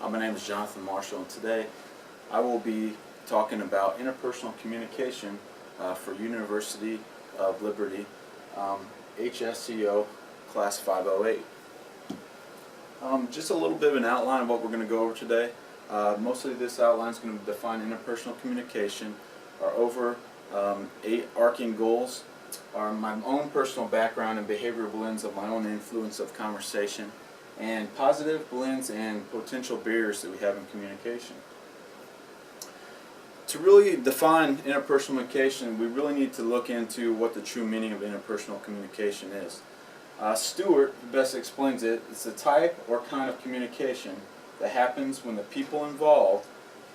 My name is Jonathan Marshall, and today I will be talking about interpersonal communication for University of Liberty, HSCO Class 508. Just a little bit of an outline of what we're going to go over today. Mostly this outline is going to define interpersonal communication. Our eight arcing goals are my own personal background and behavioral blends of my own influence of conversation, and positive blends and potential barriers that we have in communication. To really define interpersonal communication, we really need to look into what the true meaning of interpersonal communication is. Stewart best explains it. It's a type or kind of communication that happens when the people involved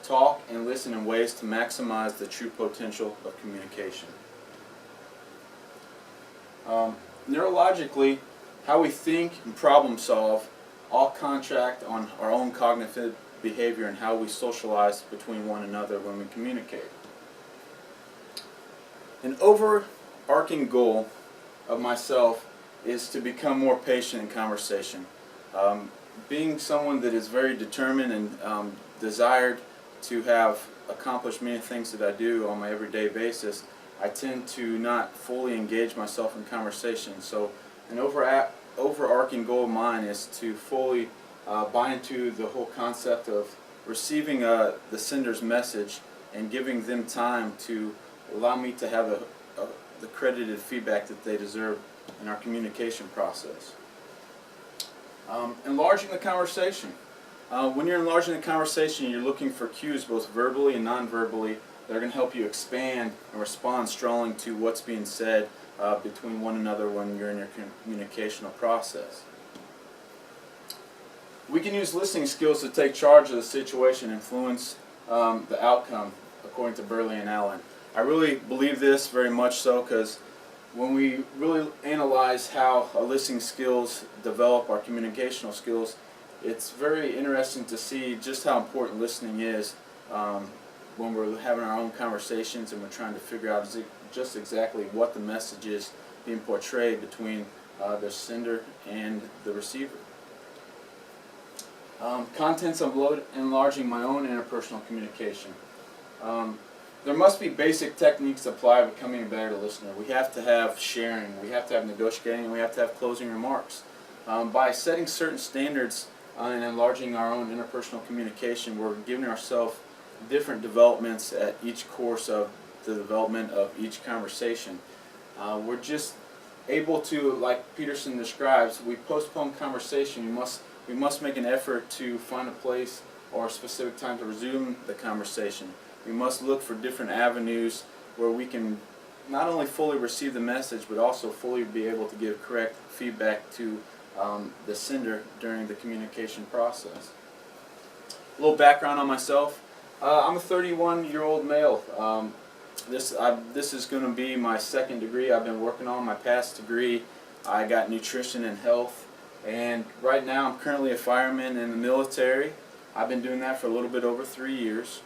talk and listen in ways to maximize the true potential of communication. Neurologically, how we think and problem solve all contract on our own cognitive behavior and how we socialize between one another when we communicate. An overarching goal of myself is to become more patient in conversation. Being someone that is very determined and desired to have accomplished many things that I do on my everyday basis, I tend to not fully engage myself in conversation. So an overarching goal of mine is to fully buy into the whole concept of receiving the sender's message and giving them time to allow me to have the credited feedback that they deserve in our communication process. Enlarging the conversation. When you're enlarging the conversation, you're looking for cues both verbally and non-verbally that are going to help you expand and respond strongly to what's being said between one another when you're in your communicational process. We can use listening skills to take charge of the situation and influence the outcome, according to Burley and Allen. I really believe this very much so, because when we really analyze how our listening skills develop our communicational skills, it's very interesting to see just how important listening is when we're having our own conversations and we're trying to figure out just exactly what the message is being portrayed between the sender and the receiver. Contents of enlarging my own interpersonal communication. There must be basic techniques applied to becoming a better listener. We have to have sharing, we have to have negotiating, and we have to have closing remarks. By setting certain standards and enlarging our own interpersonal communication, we're giving ourselves different developments at each course of the development of each conversation. We're just able to, like Peterson describes, we postpone conversation. We must make an effort to find a place or a specific time to resume the conversation. We must look for different avenues where we can not only fully receive the message, but also fully be able to give correct feedback to the sender during the communication process. A little background on myself. I'm a 31-year-old male. This is going to be my second degree I've been working on. My past degree, I got nutrition and health, and right now I'm currently a fireman in the military. I've been doing that for a little bit over 3 years.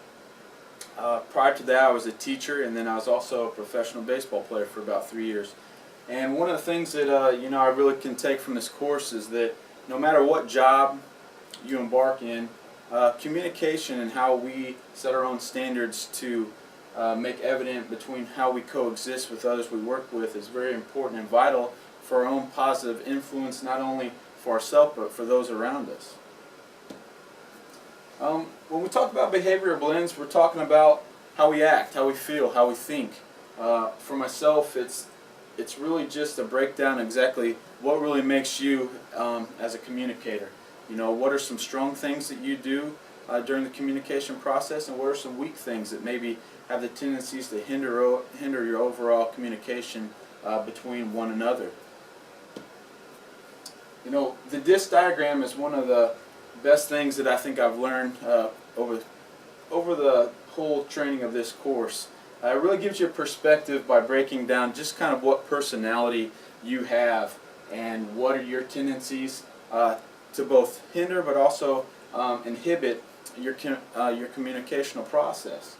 Prior to that, I was a teacher, and then I was also a professional baseball player for about 3 years. And one of the things that I really can take from this course is that no matter what job you embark in, communication and how we set our own standards to make evident between how we coexist with others we work with is very important and vital for our own positive influence, not only for ourselves but for those around us. When we talk about behavioral blends, we're talking about how we act, how we feel, how we think. For myself, it's really just a breakdown exactly what really makes you as a communicator. What are some strong things that you do during the communication process, and what are some weak things that maybe have the tendencies to hinder your overall communication between one another. The disc diagram is one of the best things that I think I've learned over the whole training of this course. It really gives you a perspective by breaking down just kind of what personality you have and what are your tendencies to both hinder but also inhibit your communicational process.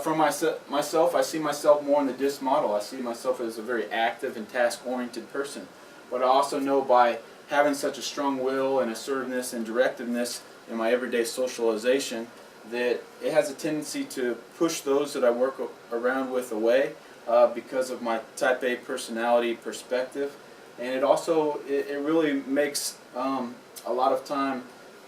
For myself, I see myself more in the DISC model. I see myself as a very active and task-oriented person. But I also know by having such a strong will and assertiveness and directiveness in my everyday socialization that it has a tendency to push those that I work around with away because of my type A personality perspective. And it also, it really makes a lot of time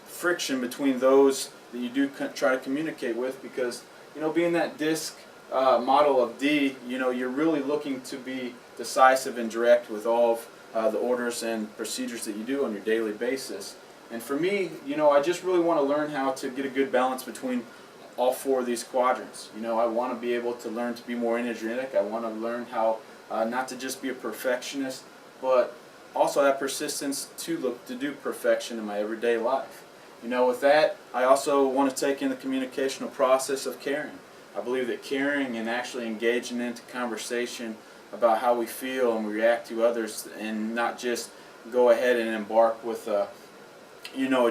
friction between those that you do try to communicate with, because, you know, being that disc model of D, you know, you're really looking to be decisive and direct with all of the orders and procedures that you do on your daily basis. And for me, you know, I just really want to learn how to get a good balance between all four of these quadrants. You know, I want to be able to learn to be more energetic. I want to learn how not to just be a perfectionist, but also have persistence to look to do perfection in my everyday life. You know, with that, I also want to take in the communicational process of caring. I believe that caring and actually engaging into conversation about how we feel and we react to others, and not just go ahead and embark with a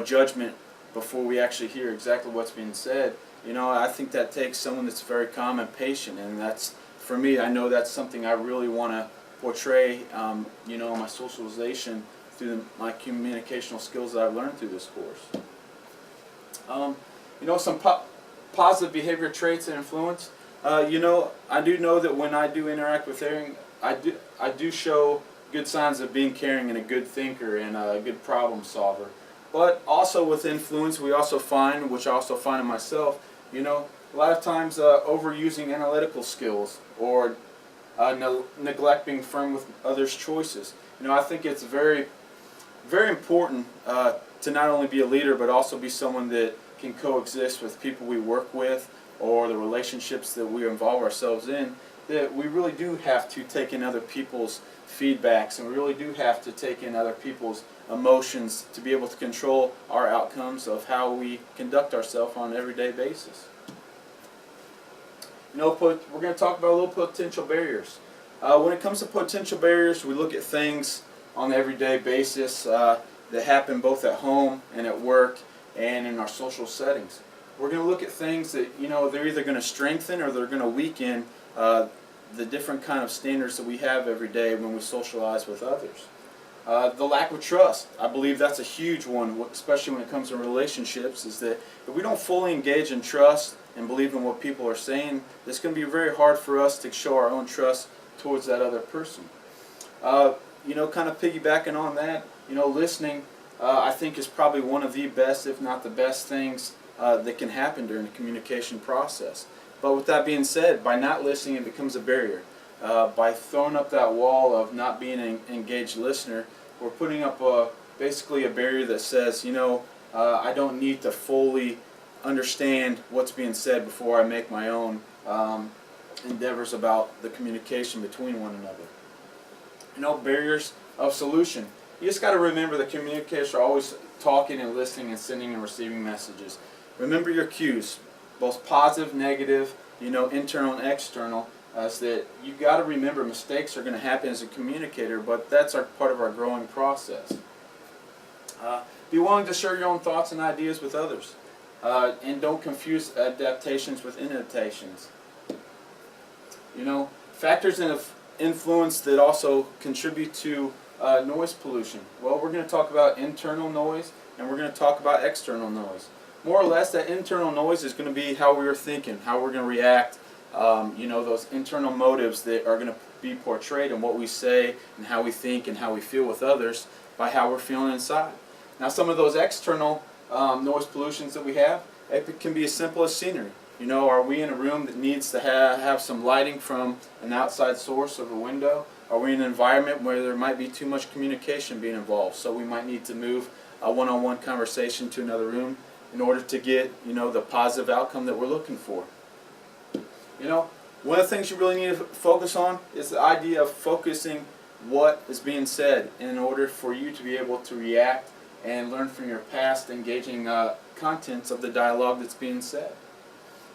judgment before we actually hear exactly what's being said. You know, I think that takes someone that's very calm and patient, and that's, for me, I know that's something I really want to portray, you know, my socialization through my communicational skills that I've learned through this course. You know, some positive behavior traits and influence. You know, I do know that when I do interact with caring, I do show good signs of being caring and a good thinker and a good problem solver. But also with influence, we also find, which I also find in myself, you know, a lot of times overusing analytical skills or neglect being firm with others' choices. You know, I think it's very, very important to not only be a leader, but also be someone that can coexist with people we work with or the relationships that we involve ourselves in, that we really do have to take in other people's feedbacks, and we really do have to take in other people's emotions to be able to control our outcomes of how we conduct ourselves on an everyday basis. You know, we're going to talk about a little potential barriers. When it comes to potential barriers, we look at things on an everyday basis that happen both at home and at work and in our social settings. We're going to look at things that, you know, they're either going to strengthen or they're going to weaken the different kind of standards that we have every day when we socialize with others. The lack of trust. I believe that's a huge one, especially when it comes to relationships, is that if we don't fully engage in trust and believe in what people are saying, it's going to be very hard for us to show our own trust towards that other person. You know, kind of piggybacking on that, you know, listening, I think is probably one of the best, if not the best things that can happen during the communication process. But with that being said, by not listening, it becomes a barrier. By throwing up that wall of not being an engaged listener, we're putting up basically a barrier that says, you know, I don't need to fully understand what's being said before I make my own endeavors about the communication between one another. You know, barriers of solution. You just got to remember that communicators are always talking and listening and sending and receiving messages. Remember your cues, both positive, negative, you know, internal and external. So that you got to remember mistakes are going to happen as a communicator, but that's part of our growing process. Be willing to share your own thoughts and ideas with others, and don't confuse adaptations with innovations. You know, factors of influence that also contribute to noise pollution. Well, we're going to talk about internal noise and we're going to talk about external noise. More or less, that internal noise is going to be how we're thinking, how we're going to react. You know, those internal motives that are going to be portrayed in what we say and how we think and how we feel with others by how we're feeling inside. Now, some of those external noise pollutions that we have, it can be as simple as scenery. You know, are we in a room that needs to have some lighting from an outside source of a window? Are we in an environment where there might be too much communication being involved, so we might need to move a one-on-one conversation to another room in order to get, you know, the positive outcome that we're looking for? You know, one of the things you really need to focus on is the idea of focusing what is being said in order for you to be able to react and learn from your past engaging contents of the dialogue that's being said.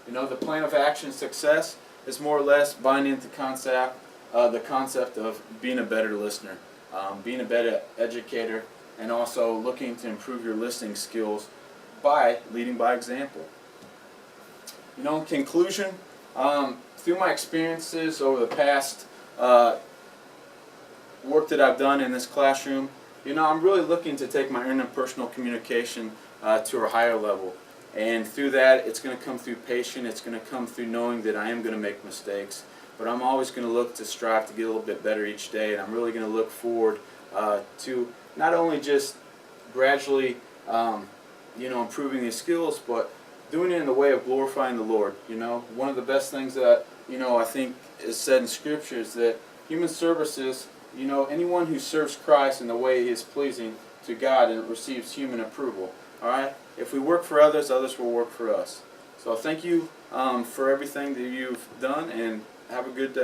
You know, the plan of action success is more or less buying into the concept of being a better listener, being a better educator, and also looking to improve your listening skills by leading by example. You know, in conclusion, through my experiences over the past work that I've done in this classroom, I'm really looking to take my interpersonal communication to a higher level. And through that, it's going to come through patience, it's going to come through knowing that I am going to make mistakes. But I'm always going to look to strive to get a little bit better each day, and I'm really going to look forward to not only just gradually improving these skills, but doing it in the way of glorifying the Lord. One of the best things that I think is said in Scripture is that human services, anyone who serves Christ in the way he is pleasing to God and receives human approval. All right? If we work for others, others will work for us. So thank you for everything that you've done, and have a good day.